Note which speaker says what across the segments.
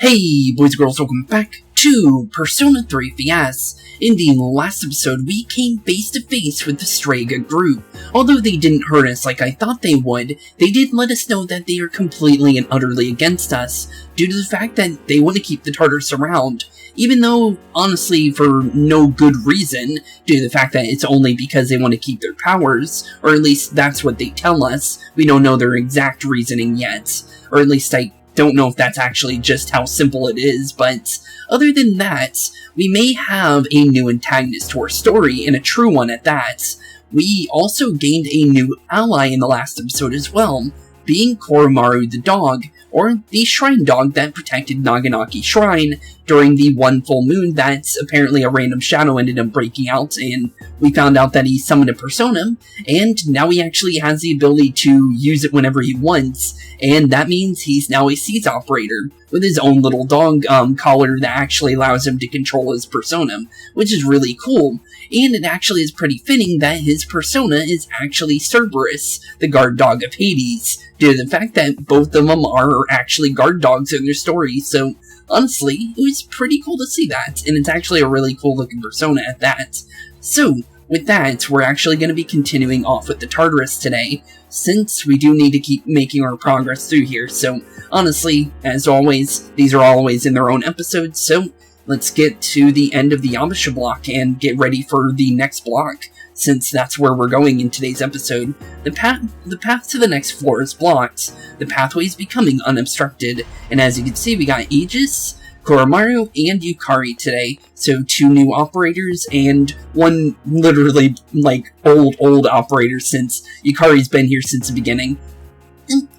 Speaker 1: Hey boys and girls, welcome back to Persona 3 FES. In the last episode, we came face to face with the Strega group. Although they didn't hurt us like I thought they would, they did let us know that they are completely and utterly against us, due to the fact that they want to keep the Tartarus around. Even though, honestly, for no good reason, due to the fact that it's only because they want to keep their powers, or at least that's what they tell us. We don't know their exact reasoning yet, or at least I don't know if that's actually just how simple it is, but other than that, we may have a new antagonist to our story, and a true one at that. We also gained a new ally in the last episode as well, being Koromaru the dog, or the shrine dog that protected Naganaki Shrine during the one full moon that apparently a random shadow ended up breaking out, and we found out that he summoned a persona, and now he actually has the ability to use it whenever he wants, and that means he's now a Seize operator, with his own little dog collar that actually allows him to control his persona, which is really cool. And it actually is pretty fitting that his persona is actually Cerberus, the guard dog of Hades, due to the fact that both of them are actually guard dogs in their story, so honestly, it was pretty cool to see that, and it's actually a really cool looking persona at that. So, with that, we're actually going to be continuing off with the Tartarus today, since we do need to keep making our progress through here, so honestly, as always, these are always in their own episodes, so let's get to the end of the Yabasha block and get ready for the next block, since that's where we're going in today's episode. The path to the next floor is blocked, the pathway is becoming unobstructed, and as you can see, we got Aegis, Koromaru, and Yukari today, so 2 new operators, and one literally, like, old operator since Yukari's been here since the beginning.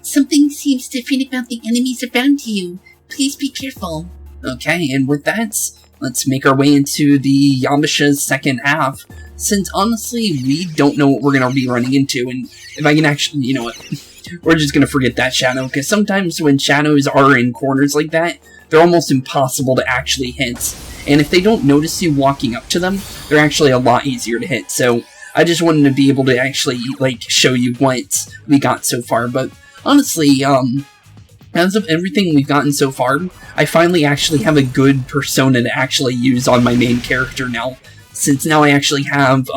Speaker 2: Something seems different about the enemies around you. Please be careful.
Speaker 1: Okay, and with that, let's make our way into the Yabasha's second half, since honestly, we don't know what we're going to be running into, and if I can actually, you know what, we're just going to forget that shadow, because sometimes when shadows are in corners like that, they're almost impossible to actually hit, and if they don't notice you walking up to them, they're actually a lot easier to hit, so I just wanted to be able to actually, like, show you what we got so far, but honestly, as of everything we've gotten so far, I finally actually have a good persona to actually use on my main character now, since now I actually have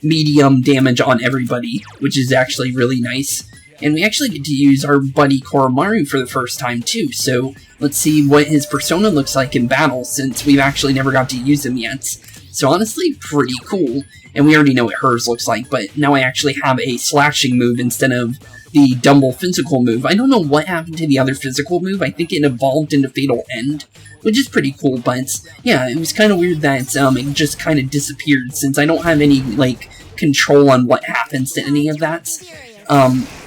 Speaker 1: medium damage on everybody, which is actually really nice. And we actually get to use our buddy Koromaru for the first time too, so let's see what his persona looks like in battle, since we've actually never got to use him yet. So honestly, pretty cool, and we already know what hers looks like, but now I actually have a slashing move instead of the double physical move. I don't know what happened to the other physical move, I think it evolved into Fatal End, which is pretty cool, but yeah, it was kind of weird that it just kind of disappeared, since I don't have any, like, control on what happens to any of that.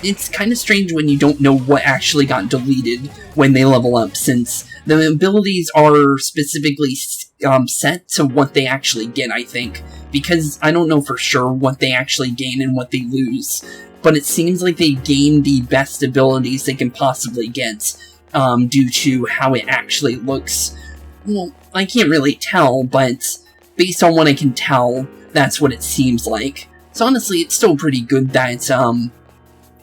Speaker 1: It's kind of strange when you don't know what actually got deleted when they level up, since the abilities are specifically set to what they actually get, I think, because I don't know for sure what they actually gain and what they lose, but it seems like they gain the best abilities they can possibly get, due to how it actually looks. Well, I can't really tell, but based on what I can tell, that's what it seems like. So honestly, it's still pretty good that,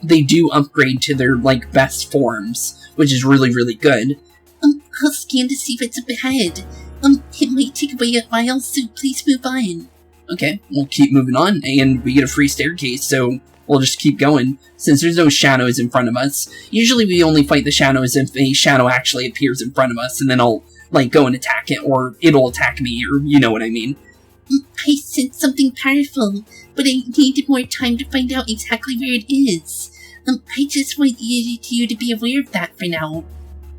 Speaker 1: they do upgrade to their, like, best forms, which is really, really good.
Speaker 2: I'll scan to see what's up ahead. It might take a while, so please move on.
Speaker 1: Okay, we'll keep moving on, and we get a free staircase, so we'll just keep going, since there's no shadows in front of us. Usually we only fight the shadows if a shadow actually appears in front of us, and then I'll, like, go and attack it, or it'll attack me, or you know what I mean.
Speaker 2: I sense something powerful, but I needed more time to find out exactly where it is. I just want you to be aware of that for now.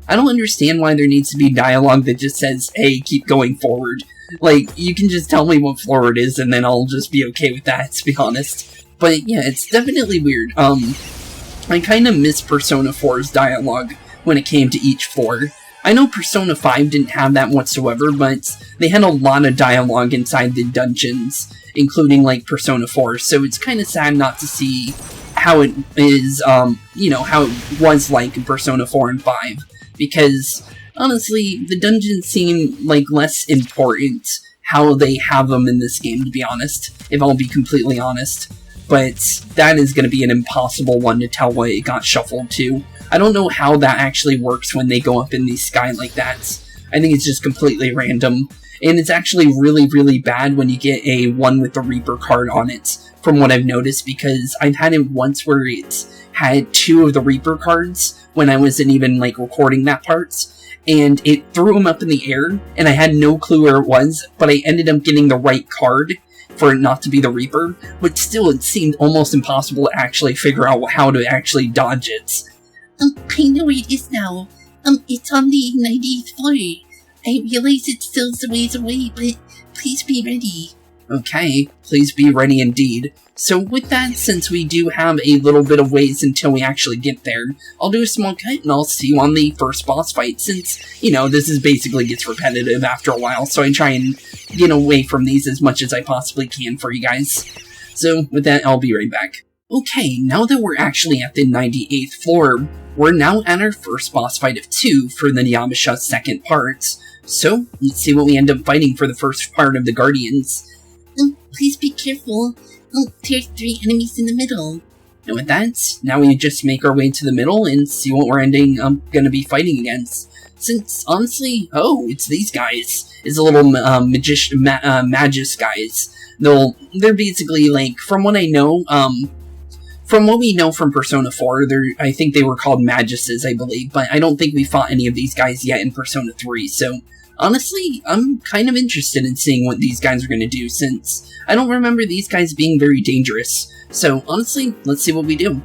Speaker 1: I don't understand why there needs to be dialogue that just says, hey, keep going forward. Like, you can just tell me what floor it is, and then I'll just be okay with that, to be honest. But yeah, it's definitely weird. I kind of miss Persona 4's dialogue when it came to each floor. I know Persona 5 didn't have that whatsoever, but they had a lot of dialogue inside the dungeons, including, like, Persona 4, so it's kind of sad not to see how it is, you know, how it was like in Persona 4 and 5, because, honestly, the dungeons seem, like, less important how they have them in this game, to be honest, if I'll be completely honest. but that is going to be an impossible one to tell what it got shuffled to. I don't know how that actually works when they go up in the sky like that. I think it's just completely random. And it's actually really, really bad when you get a one with the Reaper card on it, from what I've noticed, because I've had it once where it's had 2 of the Reaper cards when I wasn't even, like, recording that part, and it threw them up in the air, and I had no clue where it was, but I ended up getting the right card for it not to be the Reaper, but still it seemed almost impossible to actually figure out how to actually dodge it.
Speaker 2: I know where it is now. It's on the 90th floor. I realize it's still a ways away, but please be ready.
Speaker 1: Okay, please be ready indeed. So with that, since we do have a little bit of ways until we actually get there, I'll do a small cut and I'll see you on the first boss fight, since, you know, this is basically gets repetitive after a while, so I try and get away from these as much as I possibly can for you guys. So with that, I'll be right back. Okay, now that we're actually at the 98th floor, we're now at our first boss fight of 2 for the Yabasha second part. So, let's see what we end up fighting for the first part of the Guardians.
Speaker 2: Please be careful. There's 3 enemies in the middle.
Speaker 1: And with that, now we just make our way to the middle and see what we're gonna be fighting against. Since, honestly, it's these guys. It's a little Magus guys. They're basically, like, from what I know, from what we know from Persona 4, I think they were called Maguses, I believe, but I don't think we fought any of these guys yet in Persona 3, so honestly, I'm kind of interested in seeing what these guys are going to do, since I don't remember these guys being very dangerous. So, honestly, let's see what we do.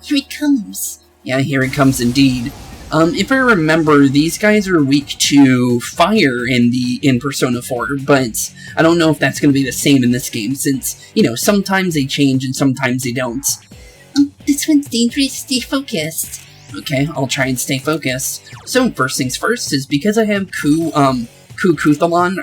Speaker 2: Here it comes.
Speaker 1: Yeah, here it comes indeed. If I remember, these guys are weak to fire in Persona 4, but I don't know if that's going to be the same in this game, since, you know, sometimes they change and sometimes they don't.
Speaker 2: This one's dangerous. Stay focused.
Speaker 1: Okay, I'll try and stay focused. So, first things first is because I have Kuthalon,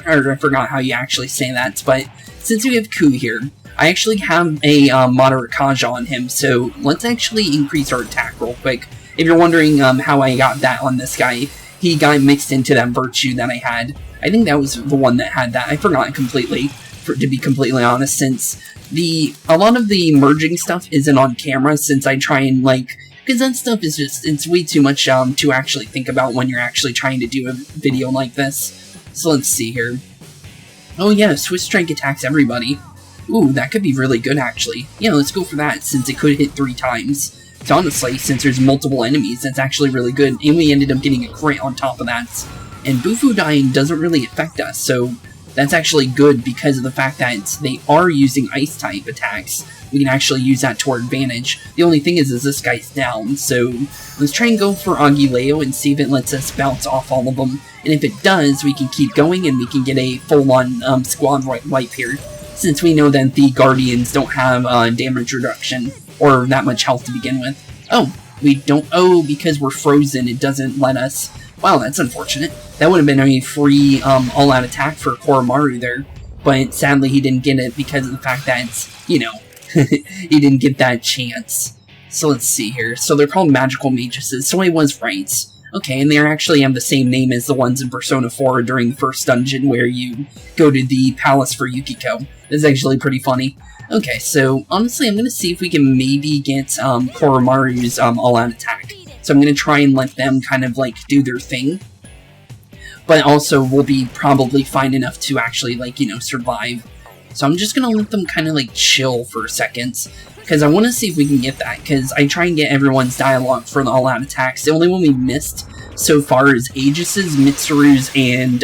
Speaker 1: or I forgot how you actually say that, but since we have Ku here, I actually have a moderate Kaja on him, so let's actually increase our attack real quick. If you're wondering how I got that on this guy, he got mixed into that virtue that I had. I think that was the one that had that. I forgot completely, to be completely honest, since a lot of the merging stuff isn't on camera, since I try and, like, because that stuff is just, it's way too much to actually think about when you're actually trying to do a video like this. So let's see here. Oh yeah, Swiss Strike attacks everybody. Ooh, that could be really good actually. Yeah, let's go for that, since it could hit 3 times. So honestly, since there's multiple enemies, that's actually really good, and we ended up getting a crit on top of that. And Bufu dying doesn't really affect us, so that's actually good because of the fact that they are using Ice-type attacks. We can actually use that to our advantage. The only thing is this guy's down, so let's try and go for Agileo and see if it lets us bounce off all of them. And if it does, we can keep going and we can get a full-on squad wipe here, since we know that the Guardians don't have damage reduction or that much health to begin with. Oh, we don't. Oh, because we're frozen, it doesn't let us. Wow, that's unfortunate. That would have been a free all-out attack for Koromaru there, but sadly he didn't get it because of the fact that, you know, he didn't get that chance. So let's see here. So they're called magical mages, so I was right. Okay, and they actually have the same name as the ones in Persona 4 during the first dungeon where you go to the palace for Yukiko. It's actually pretty funny. Okay, so honestly, I'm going to see if we can maybe get Koromaru's all-out attack. So I'm going to try and let them kind of, like, do their thing. But also, we'll be probably fine enough to actually, like, you know, survive. So I'm just going to let them kind of, like, chill for a second. Because I want to see if we can get that. Because I try and get everyone's dialogue for the all-out attacks. The only one we missed so far is Aegis's, Mitsuru's, and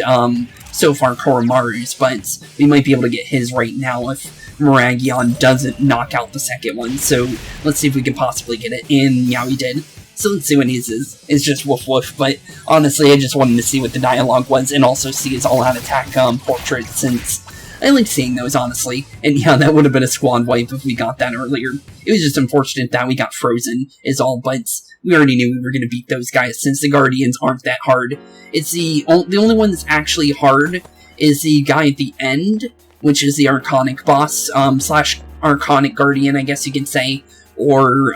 Speaker 1: so far Koromaru's. But we might be able to get his right now if Miragion doesn't knock out the second one. So let's see if we can possibly get it. And yeah, we did. So let's see what his is. It's just woof woof, but honestly, I just wanted to see what the dialogue was and also see his all-out attack portrait, since I like seeing those, honestly. And yeah, that would have been a squad wipe if we got that earlier. It was just unfortunate that we got frozen, is all, but we already knew we were going to beat those guys, since the Guardians aren't that hard. It's the only one that's actually hard is the guy at the end, which is the Archonic boss, slash Archonic Guardian, I guess you can say, or,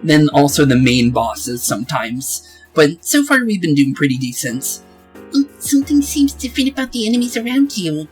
Speaker 1: then also the main bosses sometimes. But so far we've been doing pretty decent.
Speaker 2: Something seems different about the enemies around you.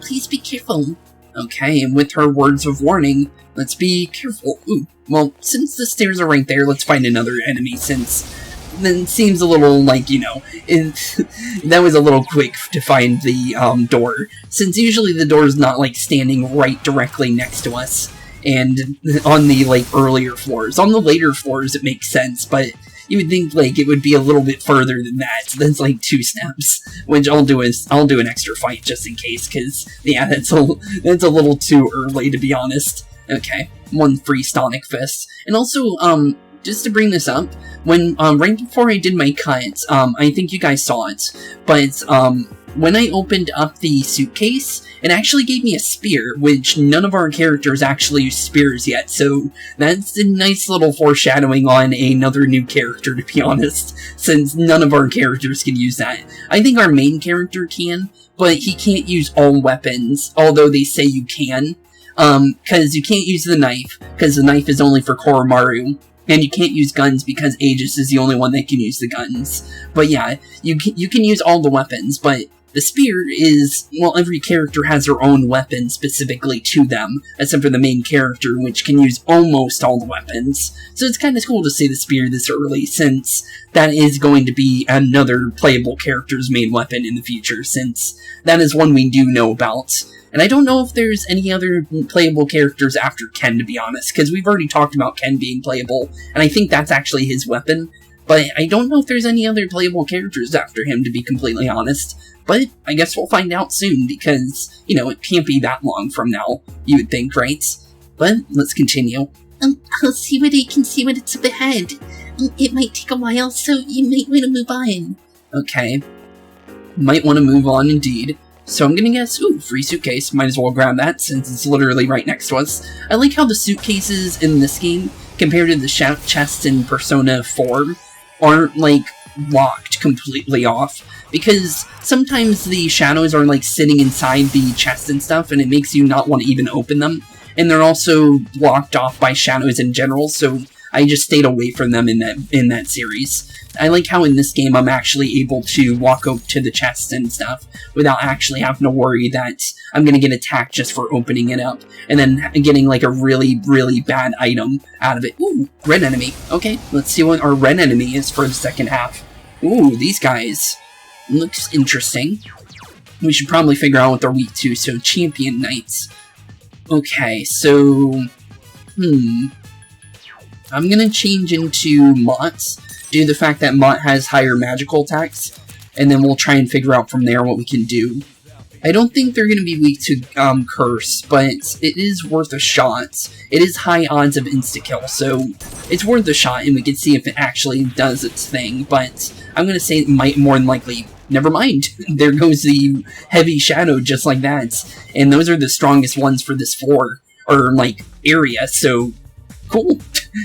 Speaker 2: Please be careful.
Speaker 1: Okay, and with her words of warning, let's be careful. Ooh, well, since the stairs are right there, let's find another enemy, since then it seems a little like, that was a little quick to find the door, since usually the door is not, like, standing right directly next to us, and on the, like, earlier floors. On the later floors, it makes sense, but you would think, like, it would be a little bit further than that. That's, like, 2 steps, which I'll do an extra fight just in case, because, yeah, that's a little too early, to be honest. Okay, 1 free Stonic Fist. And also, just to bring this up, when, right before I did my cut, I think you guys saw it, but, when I opened up the suitcase, it actually gave me a spear, which none of our characters actually use spears yet, so that's a nice little foreshadowing on another new character, to be honest, since none of our characters can use that. I think our main character can, but he can't use all weapons, although they say you can, because you can't use the knife, because the knife is only for Koromaru. And you can't use guns because Aegis is the only one that can use the guns. But yeah, you can use all the weapons, but the spear is, well, every character has their own weapon specifically to them, except for the main character, which can use almost all the weapons. So it's kind of cool to see the spear this early, since that is going to be another playable character's main weapon in the future, since that is one we do know about. And I don't know if there's any other playable characters after Ken, to be honest, because we've already talked about Ken being playable, and I think that's actually his weapon. But I don't know if there's any other playable characters after him, to be completely honest. But I guess we'll find out soon, because, it can't be that long from now, you would think, right? But let's continue.
Speaker 2: I'll see what I can see what it's up ahead. It might take a while, so you might want to move on.
Speaker 1: Okay. Might want to move on, indeed. So I'm gonna guess, ooh, free suitcase, might as well grab that since it's literally right next to us. I like how the suitcases in this game, compared to the chests in Persona 4, aren't, like, locked completely off. Because sometimes the shadows are, like, sitting inside the chest and stuff, and it makes you not want to even open them. And they're also blocked off by shadows in general, so I just stayed away from them in that series. I like how in this game I'm actually able to walk up to the chest and stuff without actually having to worry that I'm gonna get attacked just for opening it up, and then getting like a really, really bad item out of it. Ooh, red enemy. Okay, let's see what our red enemy is for the second half. Ooh, these guys. Looks interesting. We should probably figure out what they're weak to, so Champion Knights. Okay, so... I'm gonna change into Mott, due to the fact that Mott has higher magical attacks, and then we'll try and figure out from there what we can do. I don't think they're gonna be weak to Curse, but it is worth a shot. It is high odds of insta-kill, so it's worth a shot, and we can see if it actually does its thing, but I'm gonna say it might more than likely. Never mind, there goes the heavy shadow just like that, and those are the strongest ones for this floor, or like, area, so cool.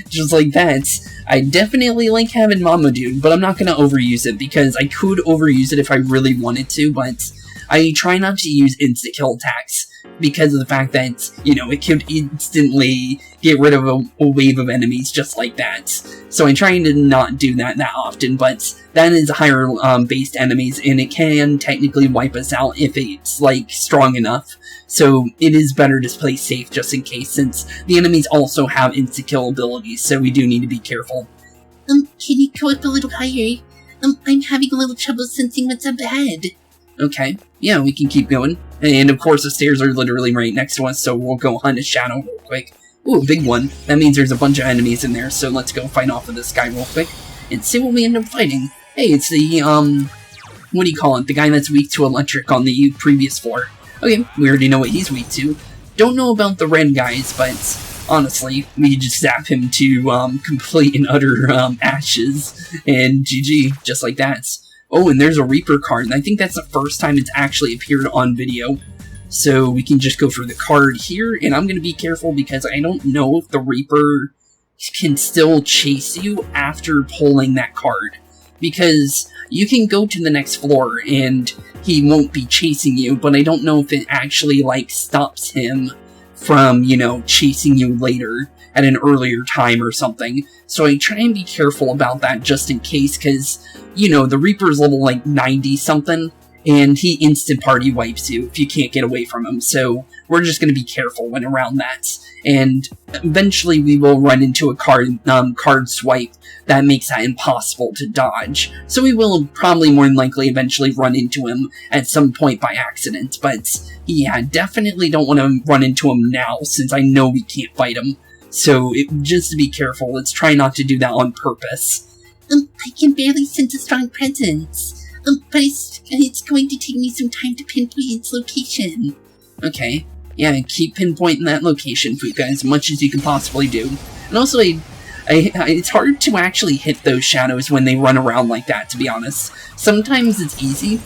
Speaker 1: Just like that. I definitely like having Mamadude, but I'm not gonna overuse it, because I could overuse it if I really wanted to, but I try not to use insta-kill attacks, because of the fact that, it could instantly get rid of a wave of enemies just like that. So I'm trying to not do that often, but that is higher based enemies, and it can technically wipe us out if it's, like, strong enough. So it is better to play safe just in case, since the enemies also have insta-kill abilities, so we do need to be careful.
Speaker 2: Can you go up a little higher? I'm having a little trouble sensing what's up ahead.
Speaker 1: Okay, yeah, we can keep going. And of course the stairs are literally right next to us, so we'll go hunt a shadow real quick. Ooh, a big one. That means there's a bunch of enemies in there, so let's go fight off of this guy real quick, and see what we end up fighting. Hey, it's the, what do you call it? The guy that's weak to electric on the previous floor. Okay, we already know what he's weak to. Don't know about the red guys, but honestly, we just zap him to complete and utter ashes, and GG, just like that. Oh, and there's a Reaper card, and I think that's the first time it's actually appeared on video. So we can just go for the card here, and I'm going to be careful because I don't know if the Reaper can still chase you after pulling that card. Because you can go to the next floor and he won't be chasing you, but I don't know if it actually, like, stops him from, chasing you later at an earlier time or something. So I try and be careful about that just in case, because, the Reaper's level, like, 90-something, and he instant party wipes you if you can't get away from him, so we're just going to be careful when around that. And eventually we will run into a card swipe that makes that impossible to dodge, so we will probably more than likely eventually run into him at some point by accident, but yeah, definitely don't want to run into him now since I know we can't fight him. So just to be careful, let's try not to do that on purpose.
Speaker 2: I can barely sense a strong presence. But it's going to take me some time to pinpoint its location.
Speaker 1: Okay. Yeah, keep pinpointing that location, Fuka, as much as you can possibly do. And also, it's hard to actually hit those shadows when they run around like that, to be honest. Sometimes it's easy,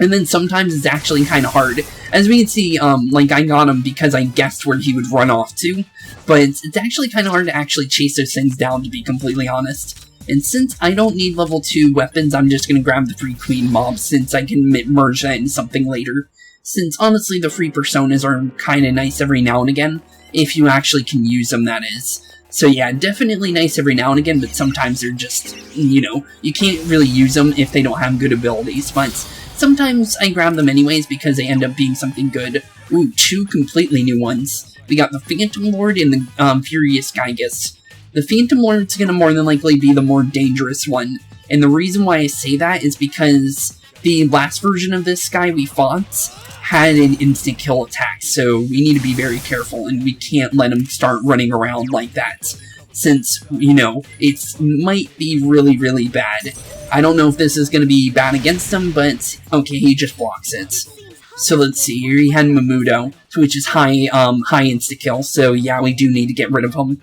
Speaker 1: and then sometimes it's actually kind of hard. As we can see, like, I got him because I guessed where he would run off to, but it's actually kind of hard to actually chase those things down, to be completely honest. And since I don't need level 2 weapons, I'm just going to grab the free queen mob since I can merge that into something later. Since, honestly, the free personas are kind of nice every now and again, if you actually can use them, that is. So yeah, definitely nice every now and again, but sometimes they're just, you know, you can't really use them if they don't have good abilities, but sometimes I grab them anyways because they end up being something good. Ooh, 2 completely new ones. We got the Phantom Lord and the Furious Gygus. The Phantom Lord's gonna more than likely be the more dangerous one, and the reason why I say that is because the last version of this guy we fought had an instant kill attack, so we need to be very careful, and we can't let him start running around like that, since, you know, it might be really, really bad. I don't know if this is gonna be bad against him, but okay, he just blocks it. So let's see, here he had Mamudo, which is high insta-kill, so yeah, we do need to get rid of him.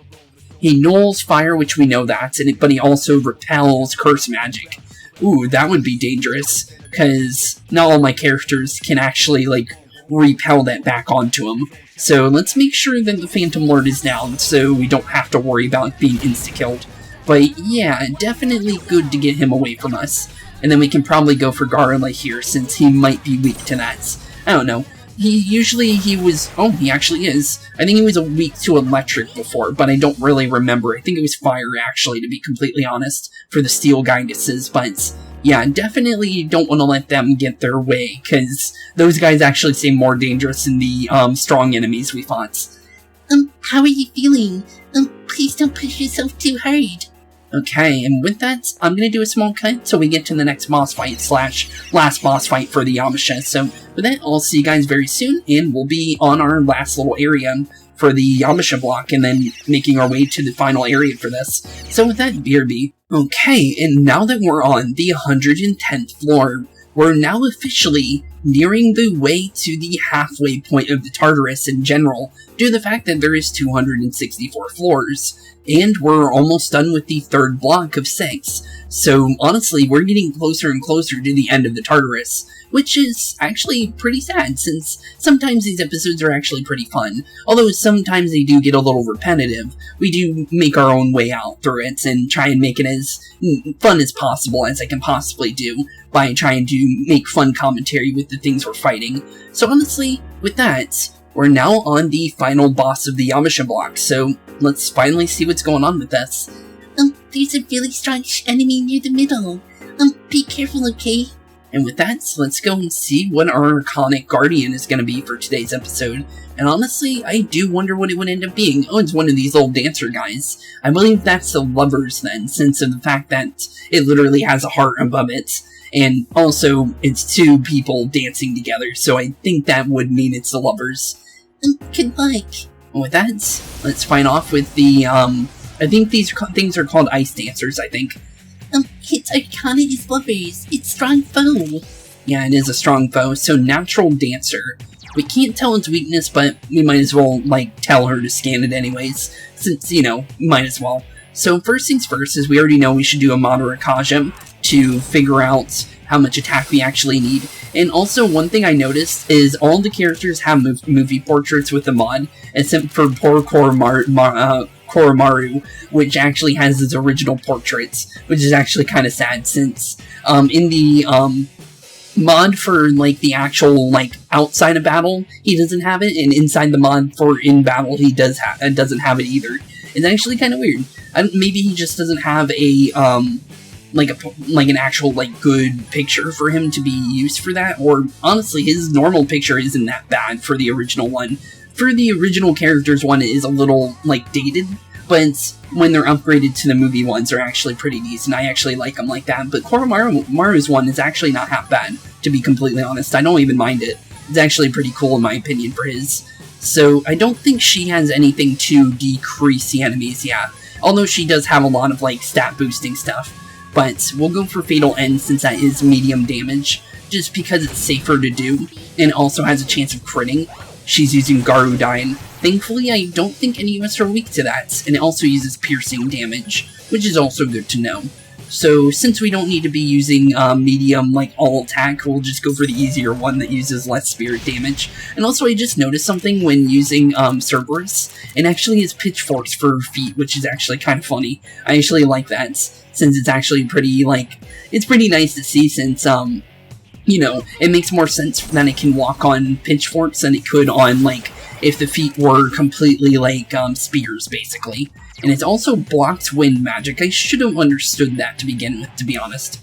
Speaker 1: He nulls fire, which we know that, but he also repels curse magic. Ooh, that would be dangerous, because not all my characters can actually, like, repel that back onto him. So let's make sure that the Phantom Lord is down, so we don't have to worry about being insta-killed. But yeah, definitely good to get him away from us. And then we can probably go for Garla here, since he might be weak to that. I don't know. Oh, he actually is. I think he was weak to electric before, but I don't really remember. I think it was fire, actually, to be completely honest, for the steel Gyguses, but yeah, definitely don't want to let them get their way, because those guys actually seem more dangerous than the strong enemies we fought.
Speaker 2: How are you feeling? Please don't push yourself too hard.
Speaker 1: Okay, and with that, I'm going to do a small cut till we get to the next boss fight / last boss fight for the Yamasha. So with that, I'll see you guys very soon, and we'll be on our last little area for the Yamasha block, and then making our way to the final area for this. So with that, BRB. Okay, and now that we're on the 110th floor, we're now officially nearing the way to the halfway point of the Tartarus in general, due to the fact that there is 264 floors. And we're almost done with the third block of 6. So honestly, we're getting closer and closer to the end of the Tartarus, which is actually pretty sad, since sometimes these episodes are actually pretty fun. Although sometimes they do get a little repetitive, we do make our own way out through it and try and make it as fun as possible as I can possibly do by trying to make fun commentary with the things we're fighting. So honestly, with that, we're now on the final boss of the Yamasha block, so let's finally see what's going on with this.
Speaker 2: There's a really strong enemy near the middle. Be careful, okay?
Speaker 1: And with that, let's go and see what our iconic guardian is going to be for today's episode. And honestly, I do wonder what it would end up being. Oh, it's one of these old dancer guys. I believe that's the lovers then, since of the fact that it literally has a heart above it. And also, it's 2 people dancing together, so I think that would mean it's the lovers.
Speaker 2: Good luck.
Speaker 1: And with that, let's find off with the, I think these things are called ice dancers, I think.
Speaker 2: Its iconic is lovers. It's strong foe.
Speaker 1: Yeah, it is a strong foe, so natural dancer. We can't tell its weakness, but we might as well, like, tell her to scan it anyways, since, you know, might as well. So first things first, is we already know we should do a moderate Kajam to figure out how much attack we actually need. And also, one thing I noticed is all the characters have movie portraits with the mod, except for poor Koromaru, which actually has his original portraits, which is actually kind of sad, since in the mod for, like, the actual, like, outside of battle, he doesn't have it, and inside the mod for in battle, he doesn't have it either. It's actually kind of weird. Maybe he just doesn't have a like an actual like good picture for him to be used for that. Or honestly, his normal picture isn't that bad for the original one. For the original characters one, it is a little like dated, but when they're upgraded to the movie ones, they're actually pretty decent. I actually like them like that. But Koromaru's one is actually not half bad, to be completely honest. I don't even mind it. It's actually pretty cool in my opinion for his. So I don't think she has anything to decrease the enemies, yeah. Although she does have a lot of like stat boosting stuff. But we'll go for Fatal End since that is medium damage, just because it's safer to do, and also has a chance of critting. She's using Garudine. Thankfully, I don't think any of us are weak to that, and it also uses piercing damage, which is also good to know. So, since we don't need to be using medium, like, all attack, we'll just go for the easier one that uses less spirit damage. And also, I just noticed something when using Cerberus, and actually has pitchforks for feet, which is actually kind of funny. I actually like that, since it's actually pretty, like, it's pretty nice to see, since, you know, it makes more sense that it can walk on pitchforks than it could on, like, if the feet were completely, like, spears, basically. And it also blocks wind magic. I should have understood that to begin with, to be honest.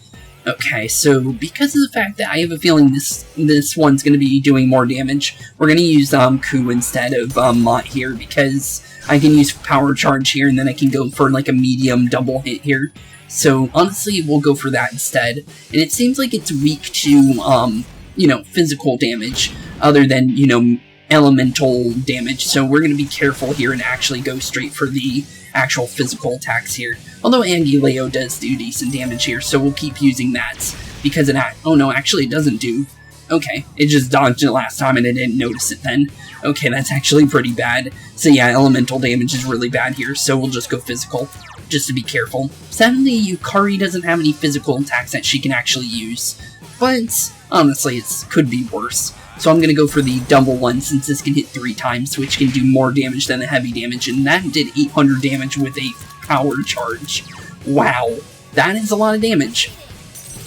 Speaker 1: Okay, so because of the fact that I have a feeling this one's going to be doing more damage, we're going to use Ku instead of Mott here, because I can use Power Charge here, and then I can go for, like, a medium double hit here. So, honestly, we'll go for that instead. And it seems like it's weak to, you know, physical damage, other than, you know, elemental damage. So we're going to be careful here and actually go straight for the actual physical attacks here. Although Angileo does do decent damage here, so we'll keep using that. Because it oh no, actually it doesn't do. Okay, it just dodged it last time and I didn't notice it then. Okay, that's actually pretty bad. So yeah, elemental damage is really bad here, so we'll just go physical, just to be careful. Sadly, Yukari doesn't have any physical attacks that she can actually use, but honestly, it could be worse. So I'm going to go for the double one, since this can hit 3 times, which can do more damage than the heavy damage, and that did 800 damage with a power charge. Wow, that is a lot of damage.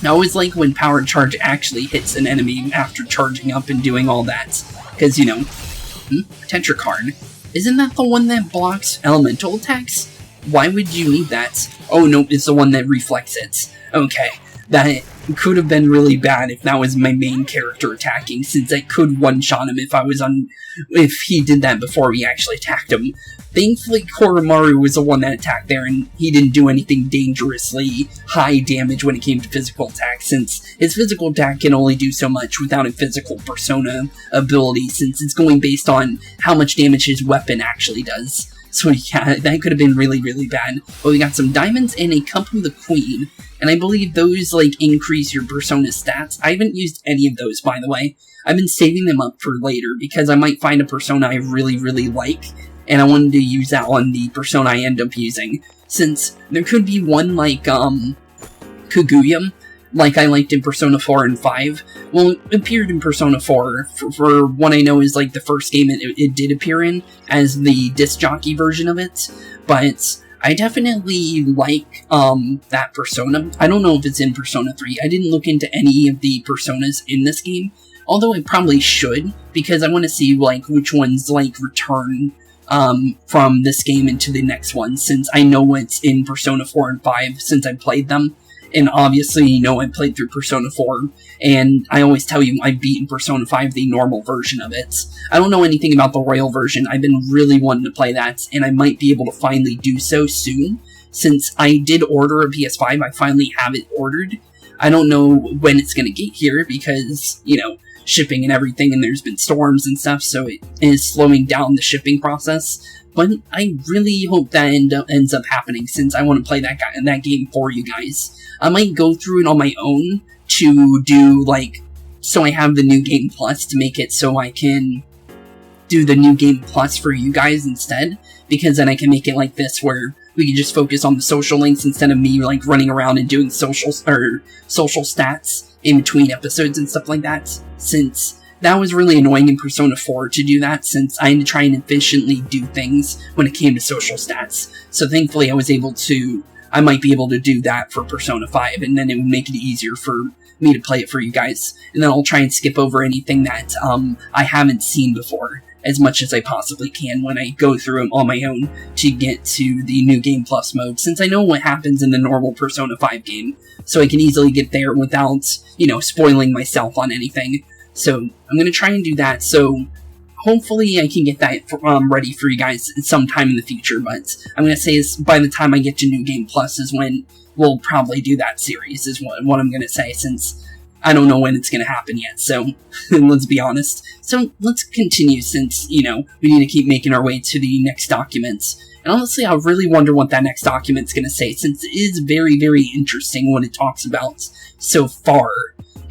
Speaker 1: I always like when power charge actually hits an enemy after charging up and doing all that, because, you know, Tetracard. Isn't that the one that blocks elemental attacks? Why would you need that? Oh no, it's the one that reflects it. Okay, that could have been really bad if that was my main character attacking, since I could one-shot him if he did that before we actually attacked him. Thankfully, Koromaru was the one that attacked there, and he didn't do anything dangerously high damage when it came to physical attack, since his physical attack can only do so much without a physical persona ability, since it's going based on how much damage his weapon actually does. So yeah, that could have been really, really bad. But we got some diamonds and a Cup of the Queen, and I believe those, like, increase your persona stats. I haven't used any of those, by the way. I've been saving them up for later, because I might find a persona I really, really like, and I wanted to use that on the persona I end up using, since there could be one like, Kaguya, like I liked in Persona 4 and 5. Well, it appeared in Persona 4, for what I know is like the first game it did appear in, as the disc jockey version of it, but I definitely like, that persona. I don't know if it's in Persona 3, I didn't look into any of the personas in this game, although I probably should, because I want to see, like, which ones, like, return, from this game into the next one, since I know what's in Persona 4 and 5, since I played them. And obviously, you know, I played through Persona 4, and I always tell you I beat in Persona 5 the normal version of it. I don't know anything about the Royal version. I've been really wanting to play that, and I might be able to finally do so soon. Since I did order a PS5, I finally have it ordered. I don't know when it's going to get here, because, you know, shipping and everything, and there's been storms and stuff, so it is slowing down the shipping process. But I really hope that ends up happening, since I want to play that game for you guys. I might go through it on my own to do, like, so I have the New Game Plus to make it so I can do the New Game Plus for you guys instead, because then I can make it like this, where we can just focus on the social links instead of me, like, running around and doing social stats in between episodes and stuff like that, since that was really annoying in Persona 4 to do that, since I had to try and efficiently do things when it came to social stats. So thankfully I might be able to do that for Persona 5, and then it would make it easier for me to play it for you guys. And then I'll try and skip over anything that I haven't seen before, as much as I possibly can when I go through them on my own to get to the New Game Plus mode, since I know what happens in the normal Persona 5 game, so I can easily get there without, spoiling myself on anything. So I'm going to try and do that, so hopefully I can get that ready for you guys sometime in the future, but I'm going to say is by the time I get to New Game Plus is when we'll probably do that series, is what I'm going to say, since I don't know when it's going to happen yet, so let's be honest. So let's continue, since, we need to keep making our way to the next documents. And honestly, I really wonder what that next document's going to say, since it is very, very interesting what it talks about so far.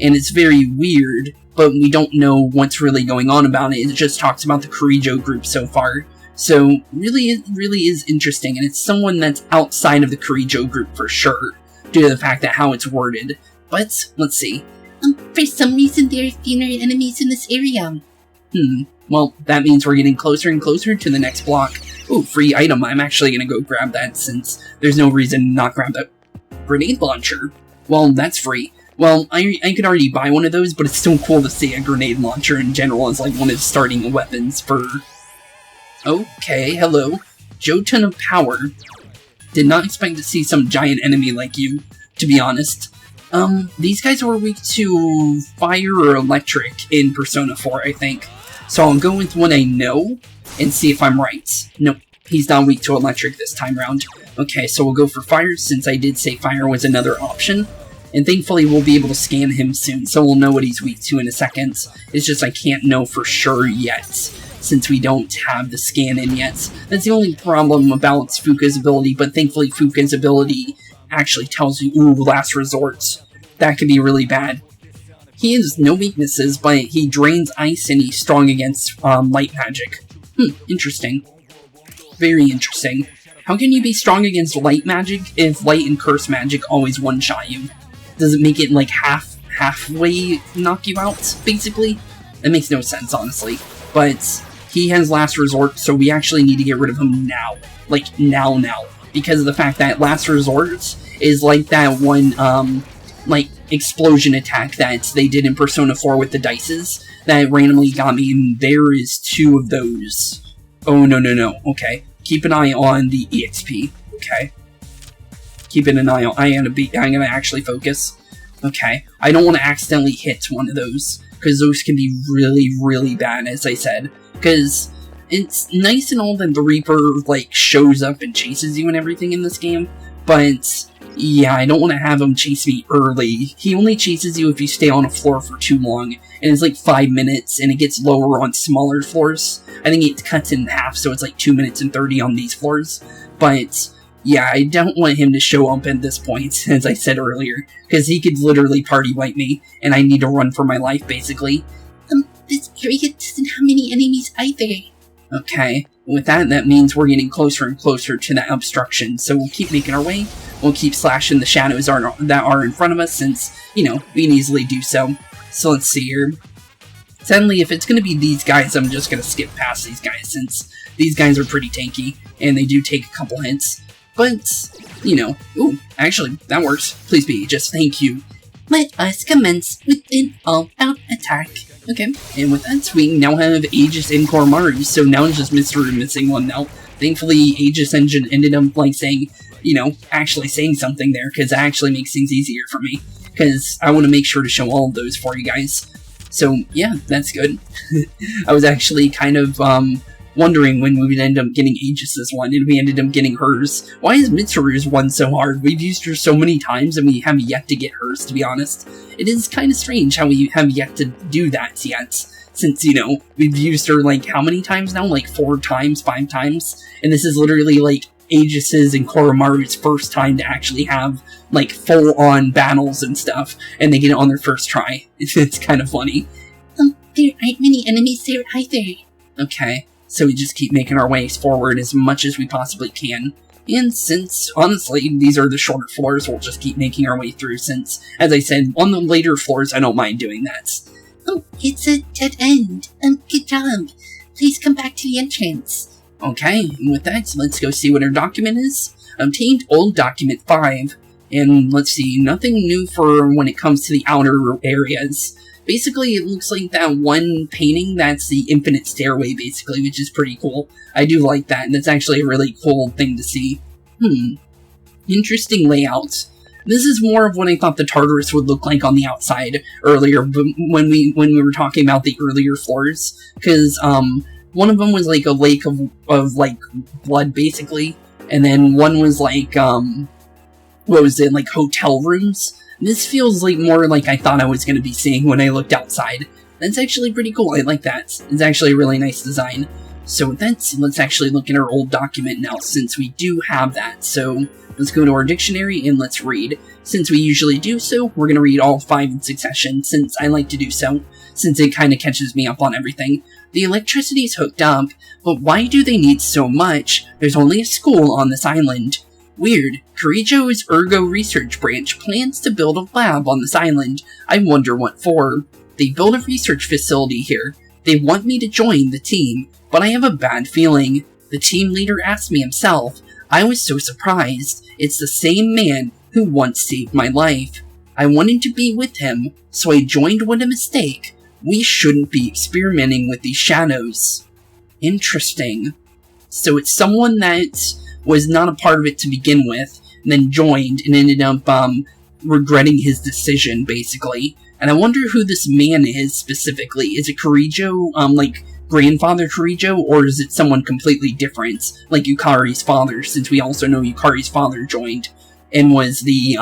Speaker 1: And it's very weird, but we don't know what's really going on about it. It just talks about the Kirijo group so far. So it really is interesting, and it's someone that's outside of the Kirijo group for sure, due to the fact that how it's worded. But, let's see.
Speaker 2: For some reason there are fewer enemies in this area.
Speaker 1: Well, that means we're getting closer and closer to the next block. Ooh, free item. I'm actually gonna go grab that, since there's no reason to not grab that grenade launcher. Well, that's free. Well, I could already buy one of those, but it's still cool to see a grenade launcher in general as like one of the starting weapons for... Okay, hello. Jotun of Power. Did not expect to see some giant enemy like you, to be honest. These guys were weak to fire or electric in Persona 4, I think. So I'll go with what I know and see if I'm right. Nope, he's not weak to electric this time around. Okay, so we'll go for fire, since I did say fire was another option. And thankfully we'll be able to scan him soon, so we'll know what he's weak to in a second. It's just I can't know for sure yet, since we don't have the scan in yet. That's the only problem about Fuka's ability, but thankfully Fuka's ability actually tells you, ooh, last resort. That could be really bad. He has no weaknesses, but he drains ice and he's strong against light magic. Interesting. Very interesting. How can you be strong against light magic if light and curse magic always one-shot you? Does it make it like halfway knock you out, basically? That makes no sense, honestly. But he has last resort, so we actually need to get rid of him now. Like, now. Because of the fact that last resort is like that one, explosion attack that they did in Persona 4 with the dices that randomly got me, and there is 2 of those. Oh, no. Okay. Keep an eye on the EXP. Okay. Keeping an eye on... I'm gonna actually focus. Okay. I don't want to accidentally hit one of those, because those can be really, really bad, as I said. Because it's nice and all that the Reaper, shows up and chases you and everything in this game, but... yeah, I don't want to have him chase me early. He only chases you if you stay on a floor for too long, and it's like 5 minutes, and it gets lower on smaller floors. I think it cuts in half, so it's like 2 minutes and 30 on these floors. But, yeah, I don't want him to show up at this point, as I said earlier, because he could literally party wipe me, and I need to run for my life, basically.
Speaker 2: This area doesn't have many enemies either.
Speaker 1: Okay, with that means we're getting closer and closer to that obstruction, so we'll keep making our way. We'll keep slashing the shadows that are in front of us, since, we can easily do so. So let's see here. Sadly, if it's going to be these guys, I'm just going to skip past these guys, since these guys are pretty tanky, and they do take a couple hits. But, ooh, actually, that works. Please be, just thank you.
Speaker 2: Let us commence with an all-out attack.
Speaker 1: Okay, and with that, we now have Aegis and Koromaru, so now it's just Mr. missing one now. Thankfully, Aegis Engine ended up, saying, actually saying something there, because it actually makes things easier for me, because I want to make sure to show all of those for you guys. So, yeah, that's good. I was actually kind of, wondering when we would end up getting Aegis's one, and we ended up getting hers. Why is Mitsuru's one so hard? We've used her so many times, and we have yet to get hers, to be honest. It is kind of strange how we have yet to do that yet, since, we've used her, how many times now? 4 times, 5 times? And this is literally, Aegis's and Koromaru's first time to actually have, full-on battles and stuff, and they get it on their first try. It's kind of funny.
Speaker 2: There aren't many enemies there either.
Speaker 1: Okay. So we just keep making our ways forward as much as we possibly can. And since, honestly, these are the shorter floors, we'll just keep making our way through, since, as I said, on the later floors, I don't mind doing that.
Speaker 2: Oh, it's a dead end. Good job. Please come back to the entrance.
Speaker 1: Okay, and with that, let's go see what our document is. Obtained Old Document 5. And let's see, nothing new for when it comes to the outer areas. Basically, it looks like that one painting, that's the infinite stairway, basically, which is pretty cool. I do like that, and that's actually a really cool thing to see. Interesting layout. This is more of what I thought the Tartarus would look like on the outside earlier, when we were talking about the earlier floors. Because, one of them was like a lake of like, blood, basically. And then one was like, what was it, like hotel rooms? This feels like more like I thought I was going to be seeing when I looked outside. That's actually pretty cool, I like that. It's actually a really nice design. So with that, let's actually look at our old document now, since we do have that. So let's go to our dictionary and let's read. Since we usually do so, we're going to read all 5 in succession, since I like to do so, since it kind of catches me up on everything. The electricity's hooked up, but why do they need so much? There's only a school on this island. Weird. Kirijo's Ergo Research Branch plans to build a lab on this island. I wonder what for. They built a research facility here. They want me to join the team, but I have a bad feeling. The team leader asked me himself. I was so surprised. It's the same man who once saved my life. I wanted to be with him, so I joined. What a mistake. We shouldn't be experimenting with these shadows. Interesting. So it's someone that was not a part of it to begin with, and then joined, and ended up, regretting his decision, basically. And I wonder who this man is, specifically. Is it Kirijo, like, grandfather Kirijo, or is it someone completely different, like Yukari's father, since we also know Yukari's father joined, and was the,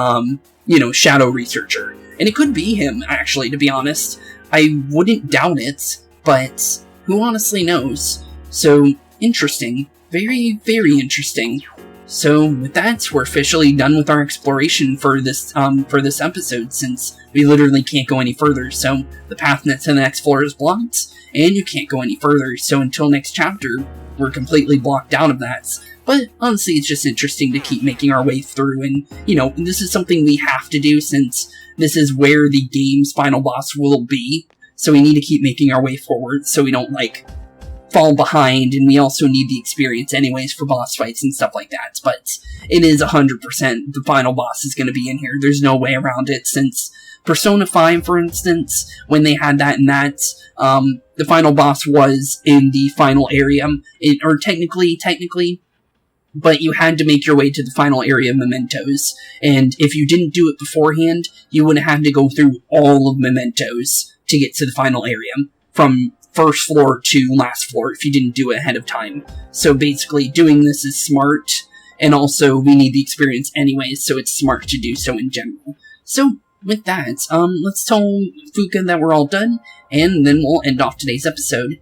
Speaker 1: shadow researcher. And it could be him, actually, to be honest. I wouldn't doubt it, but who honestly knows? So, interesting. Very, very interesting. So, with that, we're officially done with our exploration for this episode, since we literally can't go any further. So, the path to the next floor is blocked, and you can't go any further. So, until next chapter, we're completely blocked out of that. But, honestly, it's just interesting to keep making our way through, and, this is something we have to do, since this is where the game's final boss will be. So, we need to keep making our way forward, so we don't, fall behind, and we also need the experience anyways for boss fights and stuff like that. But it is 100% the final boss is going to be in here. There's no way around it, since Persona 5, for instance, when they had that and that, the final boss was in the final area, or technically, but you had to make your way to the final area of Mementos, and if you didn't do it beforehand, you would have had to go through all of Mementos to get to the final area, from first floor to last floor, if you didn't do it ahead of time. So basically, doing this is smart, and also we need the experience anyways, so it's smart to do so in general. So, with that, let's tell Fuka that we're all done, and then we'll end off today's episode.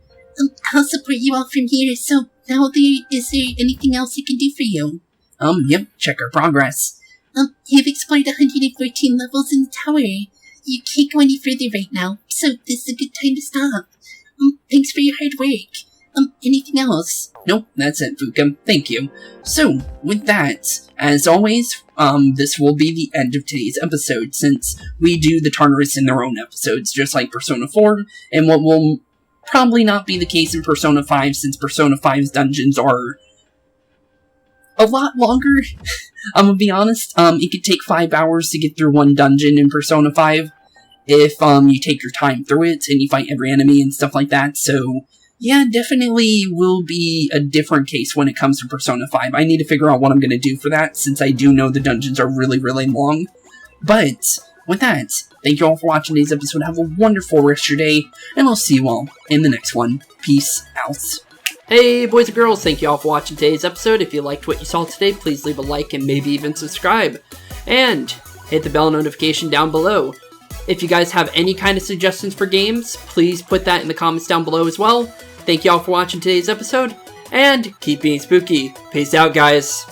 Speaker 2: I'll support you all from here, so now is there anything else I can do for you?
Speaker 1: Yep, check our progress.
Speaker 2: You've explored 114 levels in the tower. You can't go any further right now, so this is a good time to stop. Thanks for your hard work. Anything else?
Speaker 1: Nope, that's it, Fuka. Thank you. So, with that, as always, this will be the end of today's episode, since we do the Tartarus in their own episodes, just like Persona 4, and what will probably not be the case in Persona 5, since Persona 5's dungeons are a lot longer. I'm gonna be honest, it could take 5 hours to get through one dungeon in Persona 5, if, you take your time through it, and you fight every enemy and stuff like that. So, yeah, definitely will be a different case when it comes to Persona 5. I need to figure out what I'm gonna do for that, since I do know the dungeons are really, really long. But, with that, thank you all for watching today's episode. Have a wonderful rest of your day, and I'll see you all in the next one. Peace out. Hey, boys and girls, thank you all for watching today's episode. If you liked what you saw today, please leave a like and maybe even subscribe. And hit the bell notification down below. If you guys have any kind of suggestions for games, please put that in the comments down below as well. Thank you all for watching today's episode, and keep being spooky. Peace out, guys.